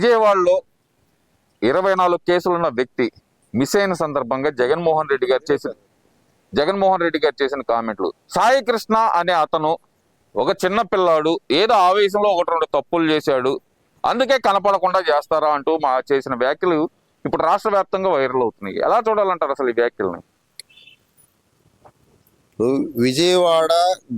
విజయవాడలో 24 కేసులున్న వ్యక్తి మిస్ అయిన సందర్భంగా జగన్మోహన్ రెడ్డి గారు చేసిన కామెంట్లు. సాయి కృష్ణ అనే అతను ఒక చిన్న పిల్లాడు, ఏదో ఆవేశంలో ఒకటి రెండు తప్పులు చేశాడు, అందుకే కనపడకుండా చేస్తారా అంటూ చేసిన వ్యాఖ్యలు ఇప్పుడు రాష్ట్ర వ్యాప్తంగా వైరల్ అవుతున్నాయి. ఎలా చూడాలంటారు అసలు ఈ వ్యాఖ్యల్ని? విజయవాడ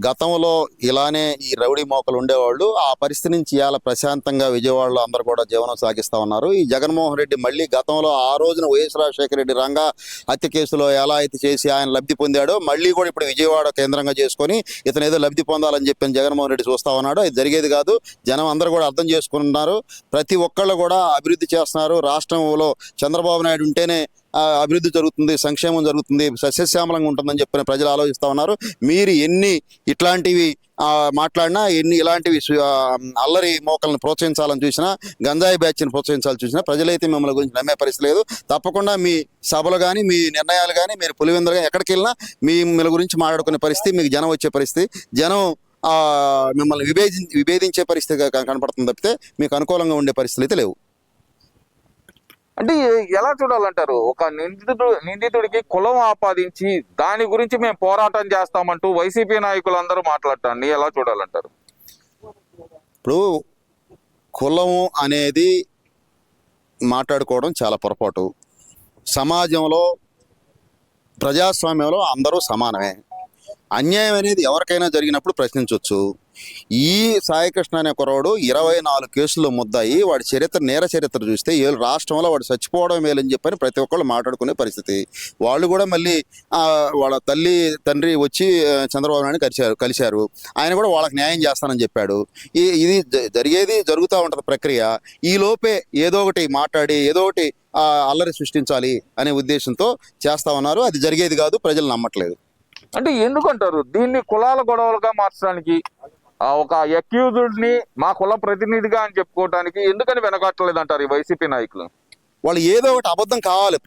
గతంలో ఇలానే ఈ రౌడీ మోకలు ఉండేవాళ్ళు. ఆ పరిస్థితి నుంచి ఇవాళ ప్రశాంతంగా విజయవాడలో అందరూ కూడా జీవనం సాగిస్తా ఉన్నారు. ఈ జగన్మోహన్ రెడ్డి మళ్ళీ గతంలో ఆ రోజున వైఎస్ రాజశేఖర రెడ్డి రంగా హత్య కేసులో ఎలా అయితే చేసి ఆయన లబ్ధి పొందాడో మళ్ళీ కూడా ఇప్పుడు విజయవాడ కేంద్రంగా చేసుకొని ఇతను ఏదో లబ్ధి పొందాలని చెప్పి జగన్మోహన్ రెడ్డి చూస్తా ఉన్నాడు. అది జరిగేది కాదు. జనం అందరూ కూడా అర్థం చేసుకుంటున్నారు. ప్రతి ఒక్కళ్ళు కూడా అభివృద్ధి చేస్తున్నారు. రాష్ట్రంలో చంద్రబాబు నాయుడు ఉంటేనే అభివృద్ధి జరుగుతుంది, సంక్షేమం జరుగుతుంది, సస్యశ్యామలంగా ఉంటుందని చెప్పిన ప్రజలు ఆలోచిస్తూ ఉన్నారు. మీరు ఎన్ని ఇట్లాంటివి మాట్లాడినా, ఎన్ని ఇలాంటివి అల్లరి మోకలను ప్రోత్సహించాలని చూసినా, గంజాయి బ్యాచ్ని ప్రోత్సహించాలని చూసినా ప్రజలైతే మిమ్మల్ని గురించి నమ్మే పరిస్థితి లేదు. తప్పకుండా మీ సభలు కానీ, మీ నిర్ణయాలు కానీ, మీరు పులివెందులు కానీ ఎక్కడికి వెళ్ళినా మిమ్మల్ని గురించి మాట్లాడుకునే పరిస్థితి, మీకు జనం వచ్చే పరిస్థితి, జనం మిమ్మల్ని విభేదించే పరిస్థితి కనపడుతుంది తప్పితే మీకు అనుకూలంగా ఉండే పరిస్థితులు అయితే లేవు. అంటే ఎలా చూడాలంటారు? ఒక నిందితుడికి కులం ఆపాదించి దాని గురించి మేము పోరాటం చేస్తామంటూ వైసీపీ నాయకులందరూ మాట్లాడటాన్ని ఎలా చూడాలంటారు? ఇప్పుడు కులము అనేది మాట్లాడుకోవడం చాలా పొరపాటు. సమాజంలో, ప్రజాస్వామ్యంలో అందరూ సమానమే. అన్యాయం అనేది ఎవరికైనా జరిగినప్పుడు ప్రశ్నించవచ్చు. ఈ సాయికృష్ణ అనే కురవాడు 24 కేసుల్లో ముద్దాయి. వాడి చరిత్ర, నేర చరిత్ర చూస్తే రాష్ట్రంలో వాడు చచ్చిపోవడం మేలని చెప్పని ప్రతి ఒక్కళ్ళు మాట్లాడుకునే పరిస్థితి. వాళ్ళు కూడా మళ్ళీ వాళ్ళ తండ్రి వచ్చి చంద్రబాబు నాయుడు కలిశారు. ఆయన కూడా వాళ్ళకి న్యాయం చేస్తానని చెప్పాడు. ఇది జరుగుతూ ఉంటుంది ప్రక్రియ. ఈ లోపే ఏదో ఒకటి మాట్లాడి ఏదో ఒకటి అల్లరి సృష్టించాలి అనే ఉద్దేశంతో చేస్తా ఉన్నారు. అది జరిగేది కాదు. ప్రజలు నమ్మట్లేదు. అంటే ఎందుకంటారు దీన్ని కులాల గొడవలుగా మార్చడానికి? ఒక అక్యూజ్డ్ని మా కుల ప్రతినిధిగా అని చెప్పుకోవడానికి ఎందుకని వెనకట్టలేదు అంటారు ఈ వైసీపీ నాయకులు? వాళ్ళు ఏదో ఒకటి అబద్ధం కావాలి,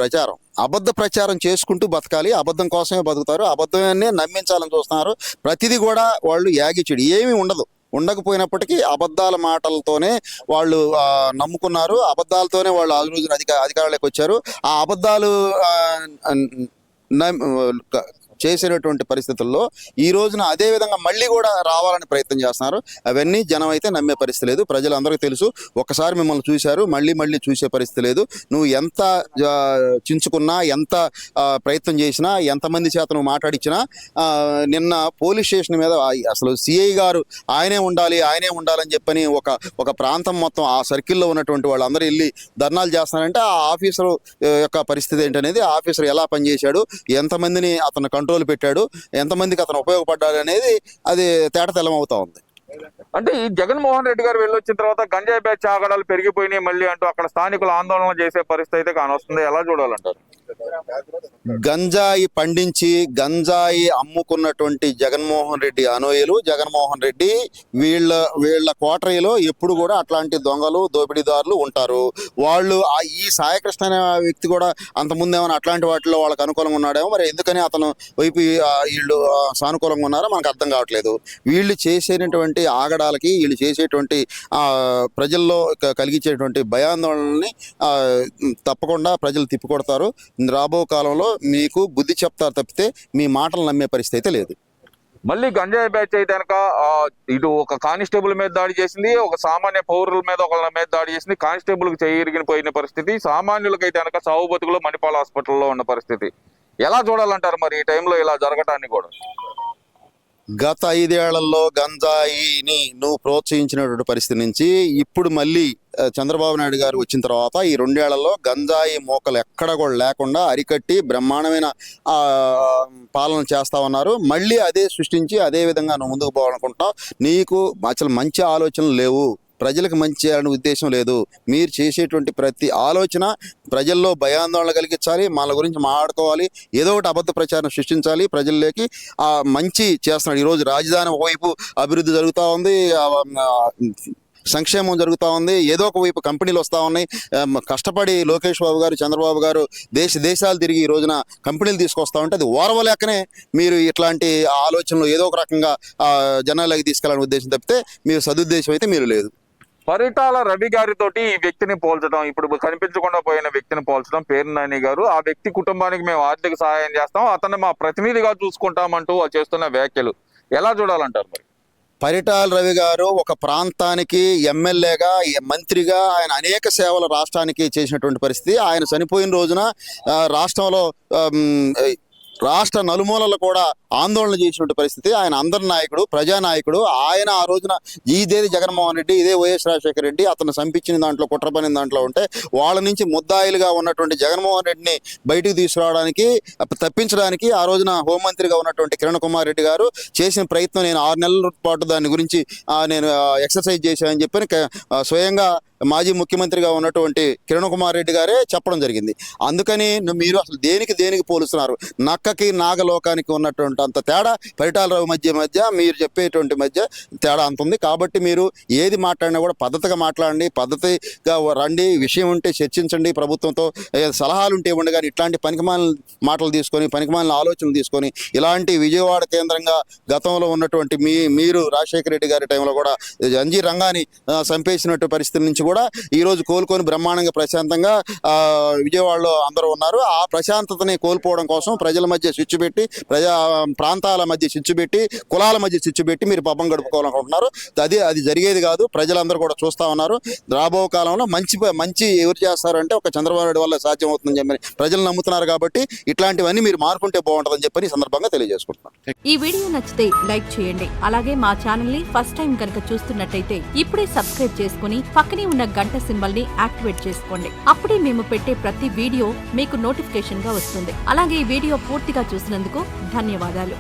అబద్ధ ప్రచారం చేసుకుంటూ బతకాలి. అబద్ధం కోసమే బతుకుతారు. అబద్ధమే నమ్మించాలని చూస్తున్నారు. ప్రతిదీ కూడా వాళ్ళు యాగిచ్చుడు ఏమీ ఉండకపోయినప్పటికీ అబద్ధాల మాటలతోనే వాళ్ళు నమ్ముకున్నారు. అబద్ధాలతోనే వాళ్ళు ఆ రోజున అధికారంలోకి వచ్చారు. ఆ అబద్ధాలు చేసేటటువంటి పరిస్థితుల్లో ఈ రోజున అదే విధంగా మళ్ళీ కూడా రావాలని ప్రయత్నం చేస్తున్నారు. అవన్నీ జనం అయితే నమ్మే పరిస్థితి లేదు. ప్రజలందరికీ తెలుసు. ఒక్కసారి మిమ్మల్ని చూశారు, మళ్ళీ చూసే పరిస్థితి లేదు. నువ్వు ఎంత చించుకున్నా, ఎంత ప్రయత్నం చేసినా, ఎంతమంది చేత నువ్వు మాట్లాడించినా, నిన్న పోలీస్ స్టేషన్ మీద అసలు సిఐ గారు ఆయనే ఉండాలని చెప్పని ఒక ప్రాంతం మొత్తం ఆ సర్కిల్లో ఉన్నటువంటి వాళ్ళందరూ వెళ్ళి ధర్నాలు చేస్తున్నారంటే ఆ ఆఫీసర్ యొక్క పరిస్థితి ఏంటనేది, ఆఫీసర్ ఎలా పనిచేశాడు, ఎంతమందిని అతను కంట్రోల్ పెట్టాడు, ఎంతమందికి అతను ఉపయోగపడ్డాడు అనేది అది తేటతెల్లం అవుతా ఉంది. అంటే ఈ జగన్మోహన్ రెడ్డి గారు వెళ్ళొచ్చిన తర్వాత గంజాయి బ్యాచ్ ఆగడాలు పెరిగిపోయినాయి మళ్ళీ అంటూ అక్కడ స్థానికులు ఆందోళన చేసే పరిస్థితి అయితే కానొస్తుంది. ఎలా చూడాలంటారు? గంజాయి పండించి గంజాయి అమ్ముకున్నటువంటి జగన్మోహన్ రెడ్డి అనుయాయులు, జగన్మోహన్ రెడ్డి వీళ్ళ కోటరీలో ఎప్పుడు కూడా అట్లాంటి దొంగలు, దోపిడీదారులు ఉంటారు. వాళ్ళు ఈ సాయికృష్ణ అనే వ్యక్తి కూడా అంతకుముందు ఏమైనా అట్లాంటి వాటిలో వాళ్ళకి అనుకూలంగా ఉన్నాడేమో. మరి ఎందుకని అతను వైపు వీళ్ళు సానుకూలంగా ఉన్నారో మనకు అర్థం కావట్లేదు. వీళ్ళు చేసేటువంటి ఆగడాలకి, వీళ్ళు చేసేటువంటి ప్రజల్లో కలిగించేటువంటి భయాందోళనని తప్పకుండా ప్రజలు తిప్పికొడతారు. రాబో కాలంలో మీకు బుద్ధి చెప్తారు తప్పితే మీ మాటలు నమ్మే పరిస్థితి అయితే లేదు. మళ్ళీ గంజాయి బ్యాచ్ అయితే కనుక ఇటు ఒక కానిస్టేబుల్ మీద దాడి చేసింది, ఒక సామాన్య పౌరుల మీద ఒకళ్ళ మీద దాడి చేసింది. కానిస్టేబుల్కి పోయిన పరిస్థితి, సామాన్యులకైతే కనుక సావు బతుకులు మణిపాల్ హాస్పిటల్లో ఉన్న పరిస్థితి. ఎలా చూడాలంటారు మరి ఈ టైంలో ఇలా జరగటాన్ని కూడా? గత 5 ఏళ్లలో గంజాయిని నువ్వు ప్రోత్సహించినటువంటి పరిస్థితి నుంచి ఇప్పుడు మళ్ళీ చంద్రబాబు నాయుడు గారు వచ్చిన తర్వాత ఈ 2 ఏళ్లలో గంజాయి మోకలు ఎక్కడ కూడా లేకుండా అరికట్టి బ్రహ్మాండమైన పాలన చేస్తా ఉన్నారు. మళ్ళీ అదే సృష్టించి అదే విధంగా నువ్వు ముందుకు పోవాలనుకుంటున్నావు. నీకు అసలు మంచి ఆలోచనలు లేవు. ప్రజలకు మంచి చేయాలనే ఉద్దేశం లేదు. మీరు చేసేటువంటి ప్రతి ఆలోచన ప్రజల్లో భయాందోళన కలిగించాలి, మన గురించి మాట్లాడుకోవాలి, ఏదో ఒకటి అబద్ధ ప్రచారం సృష్టించాలి, ప్రజల్లోకి మంచి చేస్తున్నాడు. ఈరోజు రాజధాని ఒకవైపు అభివృద్ధి జరుగుతూ ఉంది, సంక్షేమం జరుగుతూ ఉంది, ఏదో ఒక వైపు కంపెనీలు వస్తూ ఉన్నాయి. కష్టపడి లోకేష్ బాబు గారు, చంద్రబాబు గారు దేశాలు తిరిగి ఈ రోజున కంపెనీలు తీసుకొస్తా ఉంటే అది ఓర్వలేకనే మీరు ఇట్లాంటి ఆలోచనలు ఏదో ఒక రకంగా జనాలకి తీసుకెళ్ళాలనే ఉద్దేశం తప్పితే మీరు సదుద్దేశం అయితే మీరు లేదు. పరిటాల రవి గారితోటి ఈ వ్యక్తిని పోల్చడం, ఇప్పుడు కనిపించకుండా పోయిన వ్యక్తిని పోల్చడం, పేరు నాని గారు ఆ వ్యక్తి కుటుంబానికి మేము ఆర్థిక సహాయం చేస్తాం, అతన్ని మా ప్రతినిధిగా చూసుకుంటామంటూ చేస్తున్న వ్యాఖ్యలు ఎలా చూడాలంటారు మరి? పరిటాల రవి గారు ఒక ప్రాంతానికి ఎమ్మెల్యేగా, మంత్రిగా ఆయన అనేక సేవలు రాష్ట్రానికి చేసినటువంటి పరిస్థితి. ఆయన చనిపోయిన రోజున రాష్ట్రంలో రాష్ట్ర నలుమూలలు కూడా ఆందోళన చేసినటువంటి పరిస్థితి. ఆయన అందరి నాయకుడు, ప్రజానాయకుడు. ఆయన ఆ రోజున ఇదే జగన్మోహన్ రెడ్డి, ఇదే వైఎస్ రాజశేఖర రెడ్డి అతను చంపించిన దాంట్లో, కుట్రపడిన దాంట్లో ఉంటే వాళ్ళ నుంచి ముద్దాయిలుగా ఉన్నటువంటి జగన్మోహన్ రెడ్డిని బయటకు తీసుకురావడానికి, తప్పించడానికి ఆ రోజున హోంమంత్రిగా ఉన్నటువంటి కిరణ్ కుమార్ రెడ్డి గారు చేసిన ప్రయత్నం నేను 6 నెలల పాటు దాని గురించి నేను ఎక్సర్సైజ్ చేశానని చెప్పి స్వయంగా మాజీ ముఖ్యమంత్రిగా ఉన్నటువంటి కిరణ్ కుమార్ రెడ్డి గారే చెప్పడం జరిగింది. అందుకని మీరు అసలు దేనికి పోలుస్తున్నారు? నక్కకి నాగలోకానికి ఉన్నటువంటి అంత తేడా పరిటాల రవి మధ్య మీరు చెప్పేటువంటి మధ్య తేడా అంత ఉంది. కాబట్టి మీరు ఏది మాట్లాడినా కూడా పద్ధతిగా మాట్లాడండి, పద్ధతిగా రండి, విషయం ఉంటే చర్చించండి, ప్రభుత్వంతో సలహాలు ఉంటే ఇవ్వండి. కానీ ఇట్లాంటి పనికిమాలిన మాటలు తీసుకొని, పనికిమాలిన ఆలోచనలు తీసుకొని, ఇలాంటి విజయవాడ కేంద్రంగా గతంలో ఉన్నటువంటి మీరు రాజశేఖర రెడ్డి గారి టైంలో కూడా అంజీ రంగాన్ని చంపేసినట్టు పరిస్థితి నుంచి కూడా ఈరోజు కోలుకొని బ్రహ్మాండంగా ప్రశాంతంగా విజయవాడలో అందరూ ఉన్నారు. ఆ ప్రశాంతతని కోల్పోవడం కోసం ప్రజల మధ్య స్విచ్ పెట్టి, ప్రాంతాల మధ్య స్విచ్ పెట్టి, కులాల మధ్య స్విచ్ పెట్టి మీరు పబ్బం గడుపుకోవాలనుకుంటున్నారు. అది జరిగేది కాదు. ప్రజలందరూ కూడా చూస్తూ ఉన్నారు. రాబో కాలంలో మంచి ఎవరు చేస్తారంటే ఒక చంద్రబాబు నాయుడు వల్ల సాధ్యం అవుతుందని చెప్పని ప్రజలు నమ్ముతున్నారు. కాబట్టి ఇట్లాంటివన్నీ మీరు మారుకుంటే బాగుంటుందని చెప్పని ఈ సందర్భంగా తెలియజేసుకుంటున్నాను. ఈ వీడియో నచ్చితే లైక్ చేయండి. అలాగే మా ఛానల్ ని ఫస్ట్ టైం కనుక చూస్తున్నట్టయితే ఇప్పుడే సబ్స్క్రైబ్ చేసుకుని పక్కనే ఉన్న గంట సింబల్ ని యాక్టివేట్ చేసుకోండి. అప్పుడే మేము పెట్టే ప్రతి వీడియో మీకు నోటిఫికేషన్ గా వస్తుంది. అలాగే ఈ వీడియో పూర్తిగా చూసినందుకు ధన్యవాదాలు.